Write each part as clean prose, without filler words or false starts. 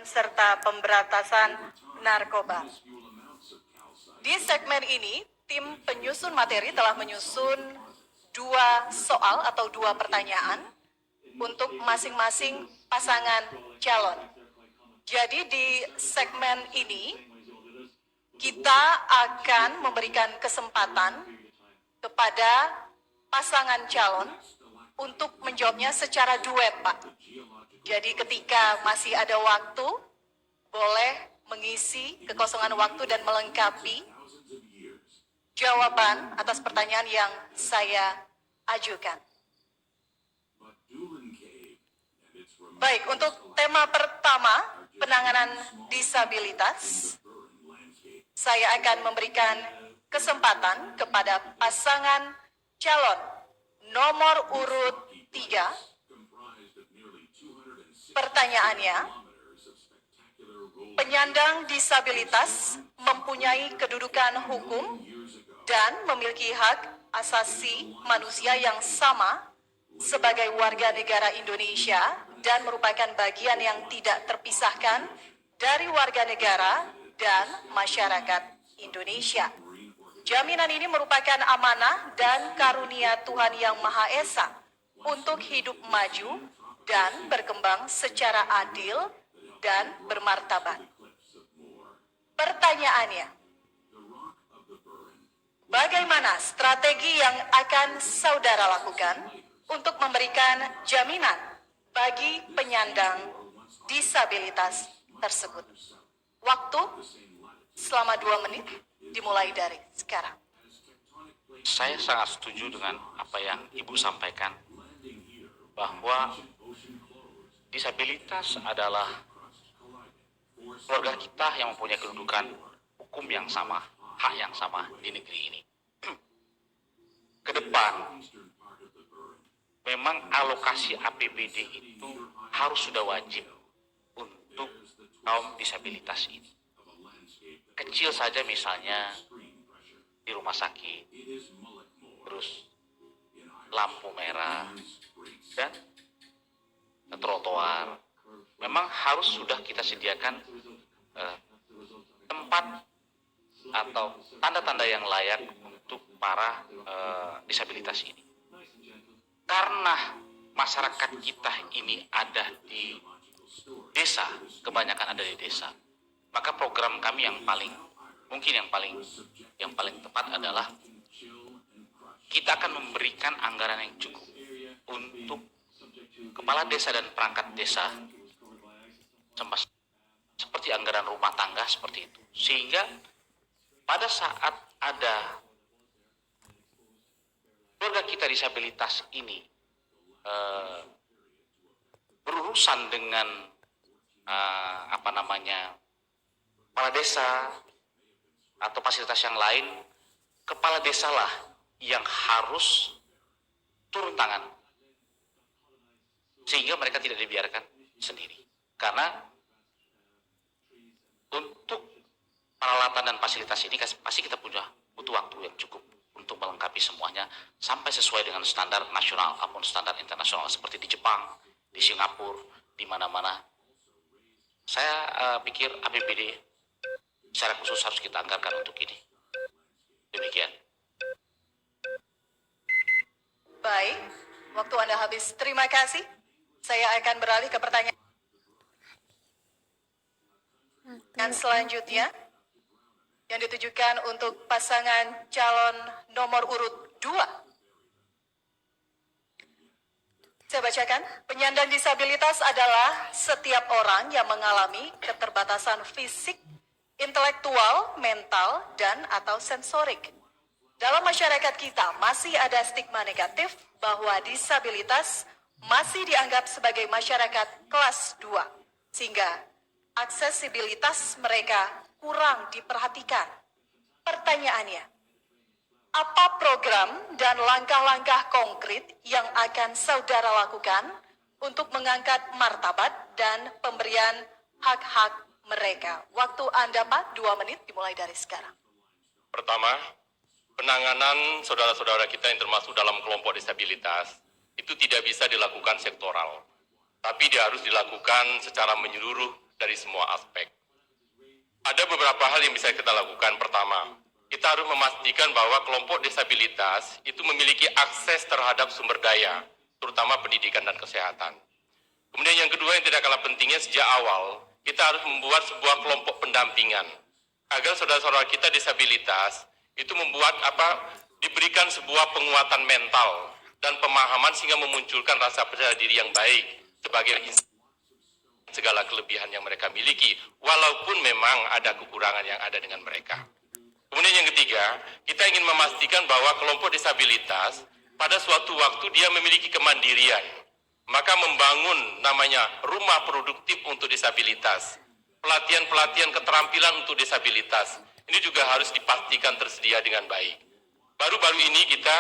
serta pemberantasan narkoba. Di segmen ini, tim penyusun materi telah menyusun 2 soal atau 2 pertanyaan untuk masing-masing pasangan calon. Jadi di segmen ini, kita akan memberikan kesempatan kepada pasangan calon untuk menjawabnya secara duet, Pak. Jadi ketika masih ada waktu, boleh mengisi kekosongan waktu dan melengkapi jawaban atas pertanyaan yang saya ajukan. Baik, untuk tema pertama, penanganan disabilitas, saya akan memberikan kesempatan kepada pasangan calon nomor urut 3. Pertanyaannya, penyandang disabilitas mempunyai kedudukan hukum dan memiliki hak asasi manusia yang sama sebagai warga negara Indonesia dan merupakan bagian yang tidak terpisahkan dari warga negara dan masyarakat Indonesia. Jaminan ini merupakan amanah dan karunia Tuhan Yang Maha Esa untuk hidup maju dan berkembang secara adil dan bermartabat. Pertanyaannya, bagaimana strategi yang akan saudara lakukan untuk memberikan jaminan bagi penyandang disabilitas tersebut? Waktu selama 2 menit dimulai dari sekarang. Saya sangat setuju dengan apa yang Ibu sampaikan, bahwa disabilitas adalah keluarga kita yang mempunyai kedudukan hukum yang sama, hak yang sama di negeri ini. Ke depan, memang alokasi APBD itu harus sudah wajib untuk kaum disabilitas ini. Kecil saja misalnya di rumah sakit, terus lampu merah, dan trotoar. Memang harus sudah kita sediakan tempat atau tanda-tanda yang layak untuk para disabilitas ini. Karena masyarakat kita ini ada di desa, kebanyakan ada di desa, maka program kami yang paling tepat adalah kita akan memberikan anggaran yang cukup untuk kepala desa dan perangkat desa, seperti anggaran rumah tangga seperti itu, sehingga pada saat ada keluarga kita disabilitas ini berurusan dengan kepala desa atau fasilitas yang lain, kepala desalah yang harus turun tangan, sehingga mereka tidak dibiarkan sendiri. Karena untuk peralatan dan fasilitas ini pasti kita butuh waktu yang cukup untuk melengkapi semuanya sampai sesuai dengan standar nasional maupun standar internasional seperti di Jepang, di Singapura, di mana-mana. Saya pikir APBD secara khusus harus kita anggarkan untuk ini. Demikian. Baik, waktu Anda habis. Terima kasih. Saya akan beralih ke pertanyaan selanjutnya yang ditujukan untuk pasangan calon nomor urut 2. Saya bacakan, penyandang disabilitas adalah setiap orang yang mengalami keterbatasan fisik, intelektual, mental, dan atau sensorik. Dalam masyarakat kita masih ada stigma negatif bahwa disabilitas masih dianggap sebagai masyarakat kelas 2, sehingga aksesibilitas mereka kurang diperhatikan. Pertanyaannya, apa program dan langkah-langkah konkret yang akan saudara lakukan untuk mengangkat martabat dan pemberian hak-hak mereka? Waktu Anda, Pak, 2 menit dimulai dari sekarang. Pertama, penanganan saudara-saudara kita yang termasuk dalam kelompok disabilitas itu tidak bisa dilakukan sektoral, tapi dia harus dilakukan secara menyeluruh dari semua aspek. Ada beberapa hal yang bisa kita lakukan. Pertama, kita harus memastikan bahwa kelompok disabilitas itu memiliki akses terhadap sumber daya, terutama pendidikan dan kesehatan. Kemudian yang kedua yang tidak kalah pentingnya, sejak awal kita harus membuat sebuah kelompok pendampingan agar saudara-saudara kita disabilitas itu diberikan sebuah penguatan mental dan pemahaman sehingga memunculkan rasa percaya diri yang baik sebagai segala kelebihan yang mereka miliki, walaupun memang ada kekurangan yang ada dengan mereka. Kemudian yang ketiga, kita ingin memastikan bahwa kelompok disabilitas pada suatu waktu dia memiliki kemandirian, maka membangun namanya rumah produktif untuk disabilitas, pelatihan-pelatihan keterampilan untuk disabilitas, ini juga harus dipastikan tersedia dengan baik. Baru-baru ini kita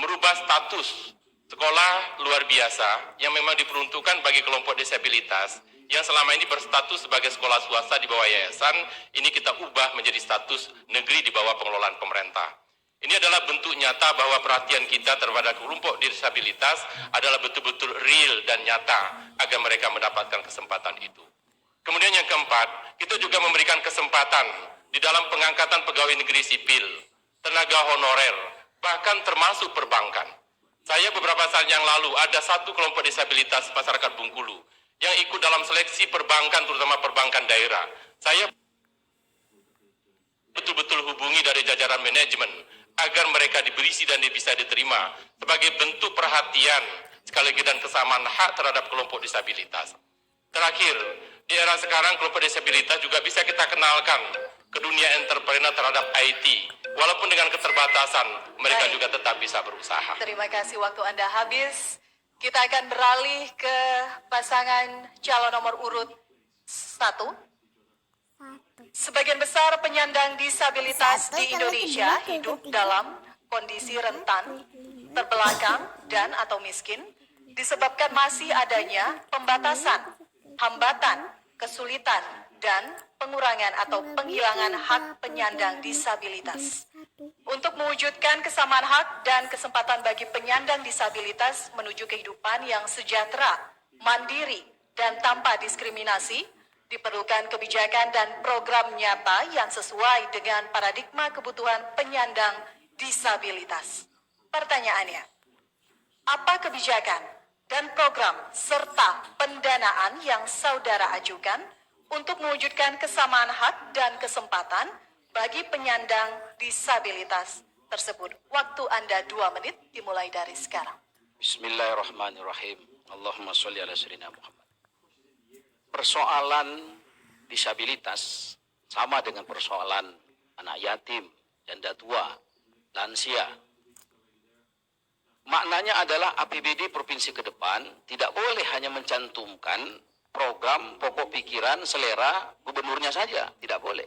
merubah status sekolah luar biasa yang memang diperuntukkan bagi kelompok disabilitas yang selama ini berstatus sebagai sekolah swasta di bawah yayasan, ini kita ubah menjadi status negeri di bawah pengelolaan pemerintah. Ini adalah bentuk nyata bahwa perhatian kita terhadap kelompok disabilitas adalah betul-betul real dan nyata agar mereka mendapatkan kesempatan itu. Kemudian yang keempat, kita juga memberikan kesempatan di dalam pengangkatan pegawai negeri sipil, tenaga honorer, bahkan termasuk perbankan. Saya beberapa saat yang lalu ada satu kelompok disabilitas masyarakat Bengkulu yang ikut dalam seleksi perbankan, terutama perbankan daerah. Saya betul-betul hubungi dari jajaran manajemen agar mereka diberisi dan bisa diterima sebagai bentuk perhatian sekaligus dan kesamaan hak terhadap kelompok disabilitas. Terakhir, di era sekarang kelompok disabilitas juga bisa kita kenalkan ke dunia entrepreneur terhadap IT. Walaupun dengan keterbatasan, mereka juga tetap bisa berusaha. Terima kasih, waktu Anda habis. Kita akan beralih ke pasangan calon nomor urut 1. Sebagian besar penyandang disabilitas di Indonesia hidup dalam kondisi rentan, terbelakang, dan atau miskin disebabkan masih adanya pembatasan, hambatan, kesulitan, dan pengurangan atau penghilangan hak penyandang disabilitas. Untuk mewujudkan kesamaan hak dan kesempatan bagi penyandang disabilitas menuju kehidupan yang sejahtera, mandiri, dan tanpa diskriminasi, diperlukan kebijakan dan program nyata yang sesuai dengan paradigma kebutuhan penyandang disabilitas. Pertanyaannya, apa kebijakan dan program serta pendanaan yang saudara ajukan untuk mewujudkan kesamaan hak dan kesempatan bagi penyandang disabilitas tersebut? Waktu Anda 2 menit dimulai dari sekarang. Bismillahirrahmanirrahim. Allahumma sholli ala sayyidina Muhammad. Persoalan disabilitas sama dengan persoalan anak yatim, janda tua, lansia. Maknanya adalah APBD provinsi ke depan tidak boleh hanya mencantumkan program pokok pikiran selera gubernurnya saja, tidak boleh.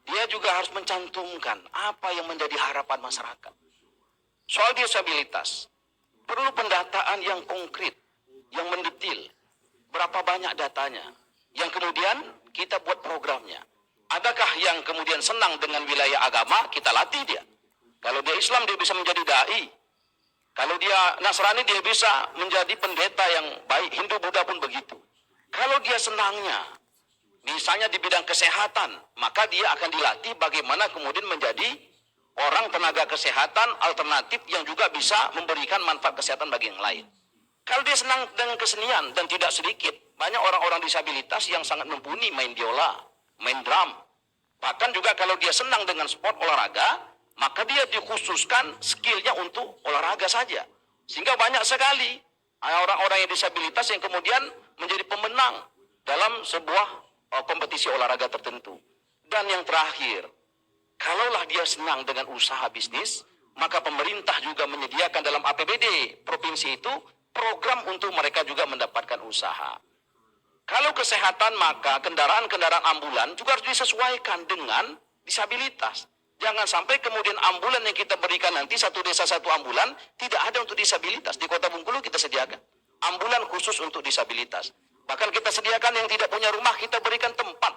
Dia juga harus mencantumkan apa yang menjadi harapan masyarakat. Soal disabilitas, perlu pendataan yang konkret, yang mendetil. Berapa banyak datanya, yang kemudian kita buat programnya. Adakah yang kemudian senang dengan wilayah agama, kita latih dia. Kalau dia Islam, dia bisa menjadi da'i. Kalau dia Nasrani, dia bisa menjadi pendeta yang baik. Hindu, Buddha pun begitu. Kalau dia senangnya, misalnya di bidang kesehatan, maka dia akan dilatih bagaimana kemudian menjadi orang tenaga kesehatan alternatif yang juga bisa memberikan manfaat kesehatan bagi yang lain. Kalau dia senang dengan kesenian, dan tidak sedikit, banyak orang-orang disabilitas yang sangat mumpuni main biola, main drum. Bahkan juga kalau dia senang dengan sport olahraga, maka dia dikhususkan skillnya untuk olahraga saja. Sehingga banyak sekali orang-orang yang disabilitas yang kemudian menjadi pemenang dalam sebuah kompetisi olahraga tertentu. Dan yang terakhir, kalaulah dia senang dengan usaha bisnis, maka pemerintah juga menyediakan dalam APBD provinsi itu program untuk mereka juga mendapatkan usaha. Kalau kesehatan, maka kendaraan-kendaraan ambulan juga harus disesuaikan dengan disabilitas. Jangan sampai kemudian ambulan yang kita berikan nanti satu desa satu ambulan tidak ada untuk disabilitas. Di Kota Bengkulu kita sediakan ambulan khusus untuk disabilitas. Bahkan kita sediakan yang tidak punya rumah, kita berikan tempat.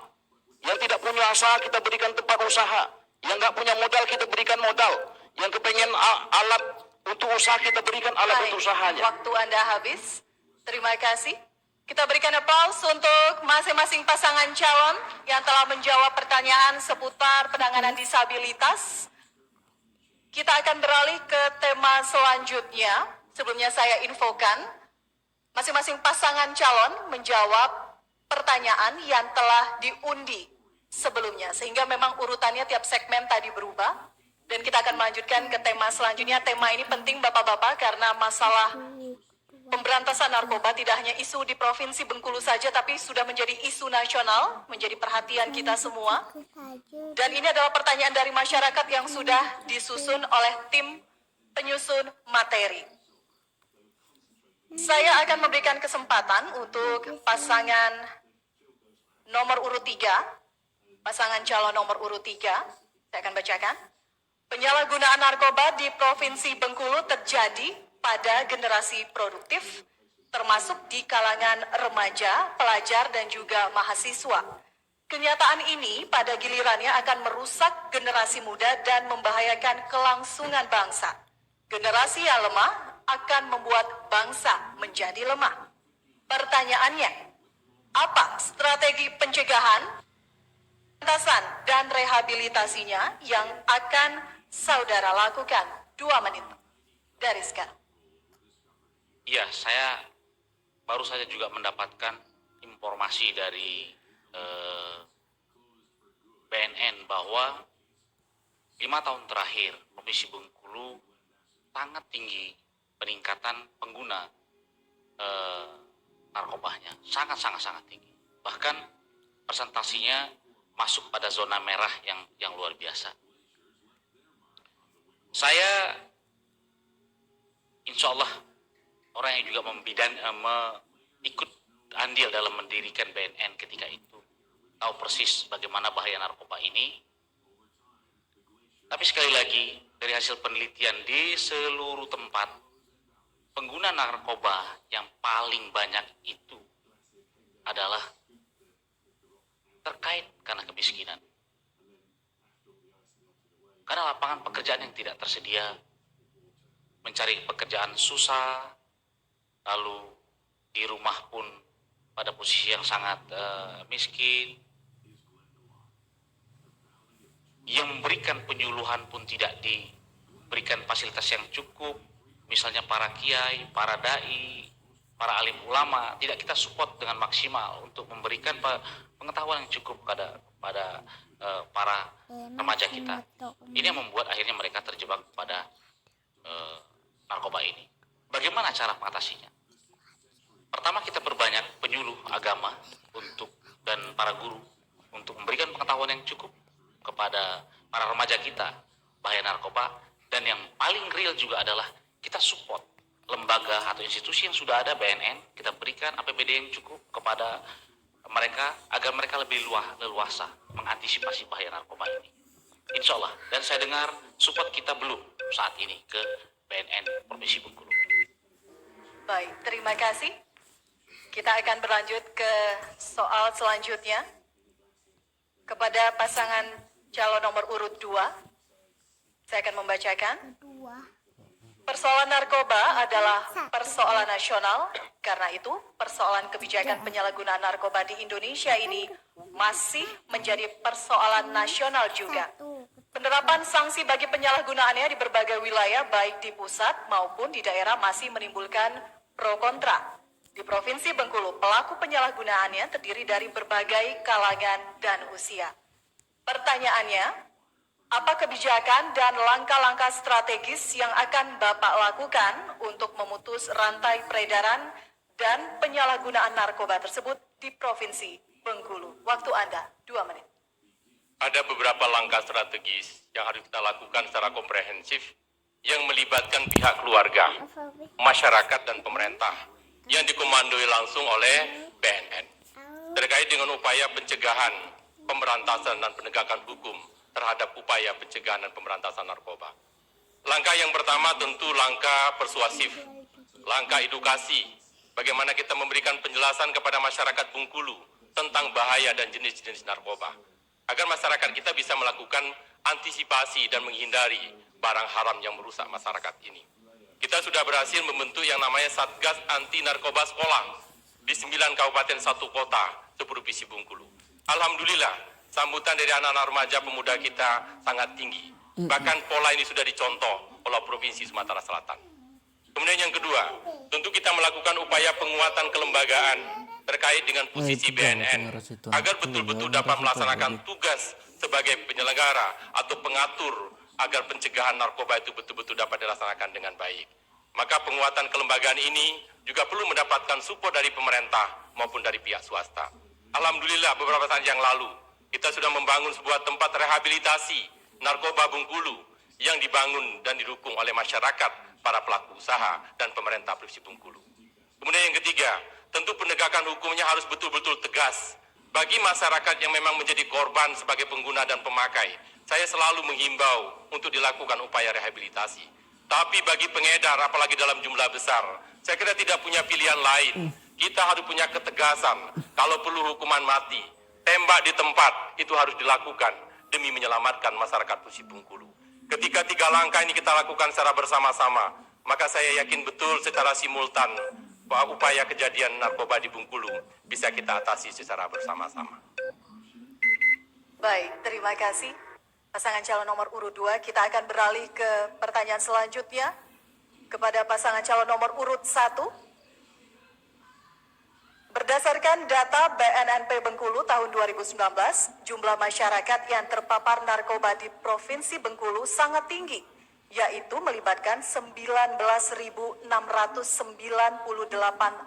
Yang tidak punya usaha, kita berikan tempat usaha. Yang nggak punya modal, kita berikan modal. Yang kepengen alat untuk usaha, kita berikan alat untuk usahanya. Waktu Anda habis. Terima kasih. Kita berikan aplaus untuk masing-masing pasangan calon yang telah menjawab pertanyaan seputar penanganan disabilitas. Kita akan beralih ke tema selanjutnya. Sebelumnya saya infokan, masing-masing pasangan calon menjawab pertanyaan yang telah diundi sebelumnya. Sehingga memang urutannya tiap segmen tadi berubah. Dan kita akan melanjutkan ke tema selanjutnya. Tema ini penting Bapak-Bapak karena masalah pemberantasan narkoba tidak hanya isu di Provinsi Bengkulu saja, tapi sudah menjadi isu nasional, menjadi perhatian kita semua. Dan ini adalah pertanyaan dari masyarakat yang sudah disusun oleh tim penyusun materi. Saya akan memberikan kesempatan untuk pasangan nomor urut 3, pasangan calon nomor urut 3, saya akan bacakan. Penyalahgunaan narkoba di Provinsi Bengkulu terjadi pada generasi produktif, termasuk di kalangan remaja, pelajar, dan juga mahasiswa. Kenyataan ini pada gilirannya akan merusak generasi muda dan membahayakan kelangsungan bangsa. Generasi yang lemah akan membuat bangsa menjadi lemah. Pertanyaannya, apa strategi pencegahan, pemberantasan, dan rehabilitasinya yang akan saudara lakukan? 2 menit dari sekarang. Iya, saya baru saja juga mendapatkan informasi dari BNN bahwa 5 tahun terakhir Provinsi Bengkulu sangat tinggi peningkatan pengguna narkobanya, sangat tinggi. Bahkan presentasinya masuk pada zona merah yang luar biasa. Saya insya Allah orang yang juga ikut andil dalam mendirikan BNN ketika itu, tahu persis bagaimana bahaya narkoba ini. Tapi sekali lagi, dari hasil penelitian di seluruh tempat, pengguna narkoba yang paling banyak itu adalah terkait karena kemiskinan. Karena lapangan pekerjaan yang tidak tersedia, mencari pekerjaan susah, lalu di rumah pun pada posisi yang sangat miskin, yang memberikan penyuluhan pun tidak diberikan fasilitas yang cukup, misalnya para kiai, para dai, para alim ulama, tidak kita support dengan maksimal untuk memberikan pengetahuan yang cukup pada para remaja kita. Ini yang membuat akhirnya mereka terjebak pada narkoba ini. Bagaimana cara mengatasinya? Pertama, kita perbanyak penyuluh agama dan para guru untuk memberikan pengetahuan yang cukup kepada para remaja kita bahaya narkoba. Dan yang paling real juga adalah kita support lembaga atau institusi yang sudah ada, BNN, kita berikan APBD yang cukup kepada mereka agar mereka lebih leluasa mengantisipasi bahaya narkoba ini. Insya Allah. Dan saya dengar support kita belum saat ini ke BNN Provinsi Bengkulu. Baik, terima kasih. Kita akan berlanjut ke soal selanjutnya. Kepada pasangan calon nomor urut 2, saya akan membacakan. Persoalan narkoba adalah persoalan nasional, karena itu persoalan kebijakan penyalahgunaan narkoba di Indonesia ini masih menjadi persoalan nasional juga. Penerapan sanksi bagi penyalahgunaannya di berbagai wilayah baik di pusat maupun di daerah masih menimbulkan pro kontra. Di Provinsi Bengkulu, pelaku penyalahgunaannya terdiri dari berbagai kalangan dan usia. Pertanyaannya, apa kebijakan dan langkah-langkah strategis yang akan Bapak lakukan untuk memutus rantai peredaran dan penyalahgunaan narkoba tersebut di Provinsi Bengkulu? Waktu Anda 2 menit. Ada beberapa langkah strategis yang harus kita lakukan secara komprehensif yang melibatkan pihak keluarga, masyarakat, dan pemerintah yang dikomandoi langsung oleh BNN terkait dengan upaya pencegahan, pemberantasan, dan penegakan hukum terhadap upaya pencegahan dan pemberantasan narkoba. Langkah yang pertama tentu langkah persuasif, langkah edukasi, bagaimana kita memberikan penjelasan kepada masyarakat Bengkulu tentang bahaya dan jenis-jenis narkoba, agar masyarakat kita bisa melakukan antisipasi dan menghindari barang haram yang merusak masyarakat ini. Kita sudah berhasil membentuk yang namanya Satgas Anti Narkoba Sekolah, di 9 kabupaten 1 kota seprovinsi Bengkulu. Alhamdulillah, sambutan dari anak-anak remaja pemuda kita sangat tinggi. Bahkan pola ini sudah dicontoh oleh Provinsi Sumatera Selatan. Kemudian yang kedua, tentu kita melakukan upaya penguatan kelembagaan terkait dengan posisi BNN agar betul-betul dapat melaksanakan tugas sebagai penyelenggara atau pengatur agar pencegahan narkoba itu betul-betul dapat dilaksanakan dengan baik. Maka penguatan kelembagaan ini juga perlu mendapatkan support dari pemerintah maupun dari pihak swasta. Alhamdulillah beberapa saat yang lalu kita sudah membangun sebuah tempat rehabilitasi narkoba Bengkulu yang dibangun dan didukung oleh masyarakat, para pelaku usaha, dan pemerintah Provinsi Bengkulu. Kemudian yang ketiga, tentu penegakan hukumnya harus betul-betul tegas. Bagi masyarakat yang memang menjadi korban sebagai pengguna dan pemakai, saya selalu menghimbau untuk dilakukan upaya rehabilitasi. Tapi bagi pengedar, apalagi dalam jumlah besar, saya kira tidak punya pilihan lain. Kita harus punya ketegasan. Kalau perlu hukuman mati, tembak di tempat, itu harus dilakukan demi menyelamatkan masyarakat Provinsi Bengkulu. Ketika 3 langkah ini kita lakukan secara bersama-sama, maka saya yakin betul secara simultan bahwa upaya kejadian narkoba di Bengkulu bisa kita atasi secara bersama-sama. Baik, terima kasih. Pasangan calon nomor urut 2, kita akan beralih ke pertanyaan selanjutnya kepada pasangan calon nomor urut 1. Berdasarkan data BNNP Bengkulu tahun 2019, jumlah masyarakat yang terpapar narkoba di Provinsi Bengkulu sangat tinggi, yaitu melibatkan 19.698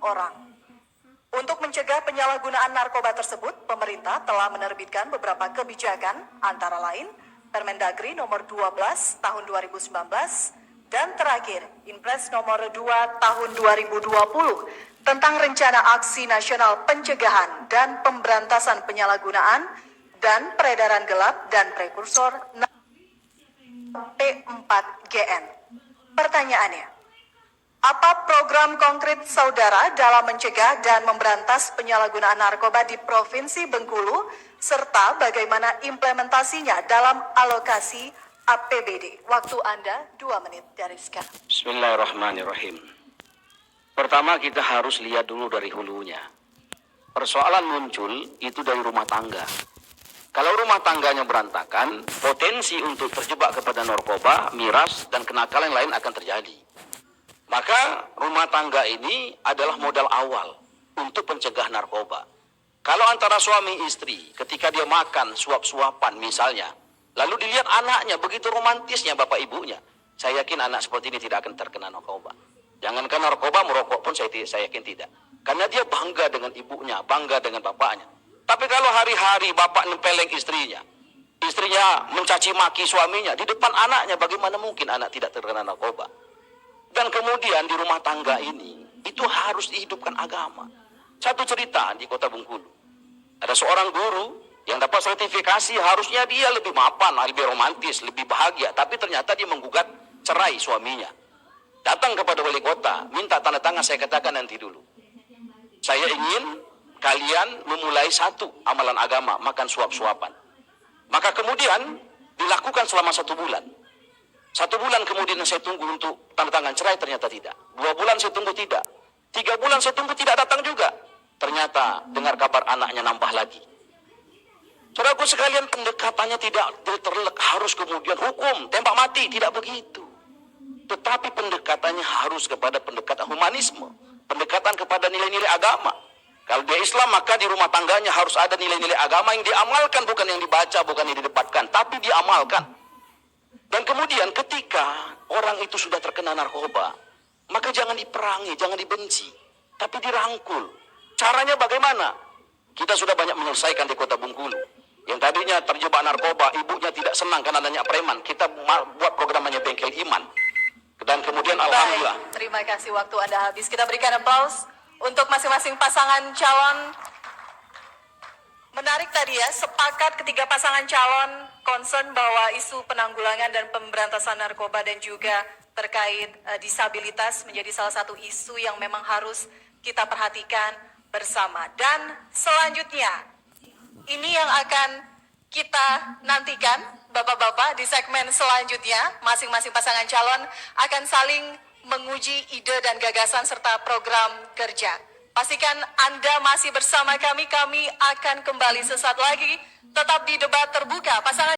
orang. Untuk mencegah penyalahgunaan narkoba tersebut, pemerintah telah menerbitkan beberapa kebijakan, antara lain Permendagri nomor 12 tahun 2019, dan terakhir Inpres nomor 2 tahun 2020 tentang Rencana Aksi Nasional Pencegahan dan Pemberantasan Penyalahgunaan dan Peredaran Gelap dan Prekursor P4GN. Pertanyaannya, apa program konkret saudara dalam mencegah dan memberantas penyalahgunaan narkoba di Provinsi Bengkulu, serta bagaimana implementasinya dalam alokasi APBD? Waktu Anda 2 menit dari sekarang. Bismillahirrahmanirrahim. Pertama kita harus lihat dulu dari hulunya. Persoalan muncul itu dari rumah tangga. Kalau rumah tangganya berantakan, potensi untuk terjebak kepada narkoba, miras, dan kenakalan lain akan terjadi. Maka rumah tangga ini adalah modal awal untuk pencegah narkoba. Kalau antara suami istri, ketika dia makan suap-suapan misalnya, lalu dilihat anaknya begitu romantisnya bapak ibunya, saya yakin anak seperti ini tidak akan terkena narkoba. Jangankan narkoba, merokok pun saya yakin tidak. Karena dia bangga dengan ibunya, bangga dengan bapaknya. Tapi kalau hari-hari bapak nempeleng istrinya mencaci maki suaminya, di depan anaknya bagaimana mungkin anak tidak terkena narkoba? Dan kemudian di rumah tangga ini, itu harus dihidupkan agama. Satu cerita di kota Bengkulu. Ada seorang guru yang dapat sertifikasi, harusnya dia lebih mapan, lebih romantis, lebih bahagia. Tapi ternyata dia menggugat cerai suaminya. Datang kepada wali kota, minta tanda tangan, saya katakan nanti dulu. Saya ingin kalian memulai satu amalan agama, makan suap-suapan. Maka kemudian dilakukan selama 1 bulan. 1 bulan kemudian saya tunggu untuk tanda tangan cerai, ternyata tidak. 2 bulan saya tunggu tidak. 3 bulan saya tunggu tidak datang juga. Ternyata dengar kabar anaknya nambah lagi. Saudaraku sekalian, pendekatannya tidak harus kemudian hukum, tembak mati, tidak begitu. Tetapi pendekatannya harus kepada pendekatan humanisme, pendekatan kepada nilai-nilai agama. Kalau dia Islam, maka di rumah tangganya harus ada nilai-nilai agama yang diamalkan, bukan yang dibaca, bukan yang didebatkan, tapi diamalkan. Dan kemudian ketika orang itu sudah terkena narkoba, maka jangan diperangi, jangan dibenci, tapi dirangkul. Caranya bagaimana? Kita sudah banyak menyelesaikan di kota Bengkulu. Yang tadinya terjebak narkoba, ibunya tidak senang karena adanya preman. Kita buat programnya Bengkel Iman. Dan kemudian alhamdulillah. Baik, terima kasih, waktu Anda habis. Kita berikan aplaus untuk masing-masing pasangan calon. Menarik tadi ya, sepakat ketiga pasangan calon concern bahwa isu penanggulangan dan pemberantasan narkoba dan juga terkait disabilitas menjadi salah satu isu yang memang harus kita perhatikan bersama. Dan selanjutnya, ini yang akan kita nantikan, Bapak-bapak, di segmen selanjutnya, masing-masing pasangan calon akan saling menguji ide dan gagasan serta program kerja. Pastikan Anda masih bersama kami akan kembali sesaat lagi. Tetap di debat terbuka. Pasangan